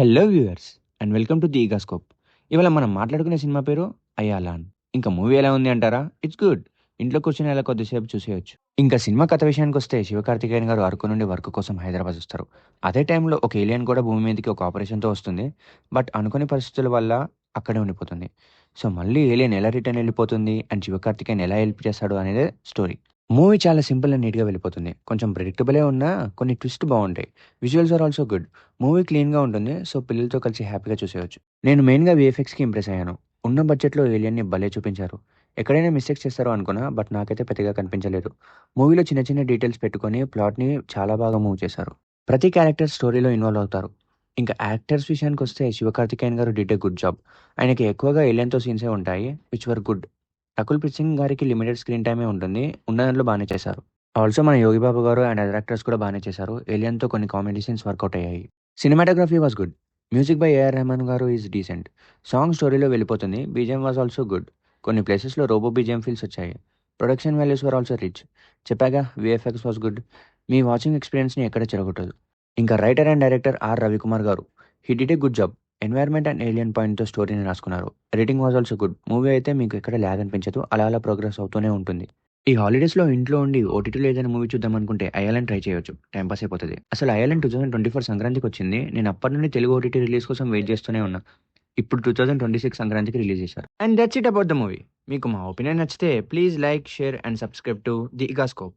Hello viewers and welcome to the ఈగాస్కోప్. ఇవాళ మనం మాట్లాడుకునే సినిమా పేరు అయాలాన్. ఇంకా మూవీ ఎలా ఉంది అంటారా? It's good. ఇంట్లో కూర్చొని అలా కొద్దిసేపు చూసేయొచ్చు. ఇంకా సినిమా కథ విషయానికి వస్తే శివకార్తికేయన్ గారు అరకు నుండి వర్క్ కోసం హైదరాబాద్ వస్తారు. అదే టైంలో ఒక ఏలియన్ కూడా భూమి మీదకి ఒక ఆపరేషన్తో వస్తుంది. బట్ అనుకోని పరిస్థితుల వల్ల అక్కడే ఉండిపోతుంది. సో మళ్ళీ ఏలియన్ ఎలా రిటర్న్ వెళ్ళిపోతుంది అండ్ శివకార్తికేయన్ ఎలా హెల్ప్ చేస్తాడు అనేదే స్టోరీ. మూవీ చాలా సింపుల్ అండ్ నీట్గా వెళ్ళిపోతుంది. కొంచెం ప్రిడిక్టబులే ఉన్నా కొన్ని ట్విస్ట్ బాగుంటాయి. Visuals are also good. Movie క్లీన్‌గా ఉంటుంది. సో, పిల్లలతో కలిసి హ్యాపీగా చూసేయొచ్చు. నేను మెయిన్‌గా వీఎఫ్ఎక్స్‌కి ఇంప్రెస్ అయ్యాను. ఉన్న బడ్జెట్‌లో ఏలియన్‌ని భలే చూపించారు. ఎక్కడైనా మిస్టేక్స్ చేస్తారో అనుకున్నా, బట్ నాకైతే పెద్దగా కనిపించలేదు. మూవీలో చిన్న చిన్న డీటెయిల్స్ పెట్టుకొని ప్లాట్‌ని చాలా బాగా మూవ్ చేశారు. ప్రతి క్యారెక్టర్ స్టోరీలో ఇన్వాల్వ్ అవుతారు. ఇంకా యాక్టర్స్ విషయానికొస్తే శివకార్తికేయన్ గారు డిడ్ ఎ గుడ్ జాబ్. ఆయనకి ఎక్కువగా ఏలియన్‌తో సీన్సే ఉంటాయి. Which were good. Rakul Preet Singh గారికి లిమిటెడ్ స్క్రీన్ టైమే ఉంటుంది. ఉన్న దాంట్లో బానే చేశారు. ఆల్సో మన యోగి బాబు గారు అండ్ అదర్ యాక్టర్స్ కూడా బానే చేశారు. ఏలియన్‌తో కొన్ని కామెడీ సీన్స్ వర్కౌట్ అయ్యాయి. Cinematography was good. Music by AR Rahman గారు ఈజ్ డీసెంట్. సాంగ్ స్టోరీలో వెళ్ళిపోతుంది. BGM was also good. కొన్ని ప్లేసెస్‌లో రోబో బీజీఎం ఫీల్స్ వచ్చాయి. Production values were also rich. చెప్పాగా వీఎఫ్ఎక్స్ వాస్ గుడ్. మీ వాచింగ్ ఎక్స్‌పీరియన్స్‌ని ఎక్కడ చెడగొట్టదు. ఇంకా writer and director R Ravikumar గారు. He did a good job. Environment and alien పాయింట్‌తో స్టోరీని రాసుకున్నారు. Editing was also good. Movie అయితే మీకు ఎక్కడ ల్యాగ్ అనిపించదు. అలా అలా ప్రోగ్రెస్ అవుతూనే ఉంటుంది. ఈ హాలిడేస్‌లో ఇంట్లో ఉండి ఓటీటీలో ఏదైనా మూవీ చూద్దామనుకుంటే 'ఐలాండ్' ట్రై చేయొచ్చు. టైమ్ పాస్ అయిపోతది. అసలు 'ఐలాండ్' 2024 సంక్రాంతికొచ్చింది. నేను అప్పటి నుండి తెలుగు ఓటీటీ రిలీజ్ కోసం వెయిట్ చేస్తూనే ఉన్నా. ఇప్పుడు 2026 సంక్రాంతికి రిలీజ్ చేశారు. And that's it about the movie. మీకు మా ఒపీనియన్ నచ్చితే please like, share and subscribe to the ఇగాస్కోప్.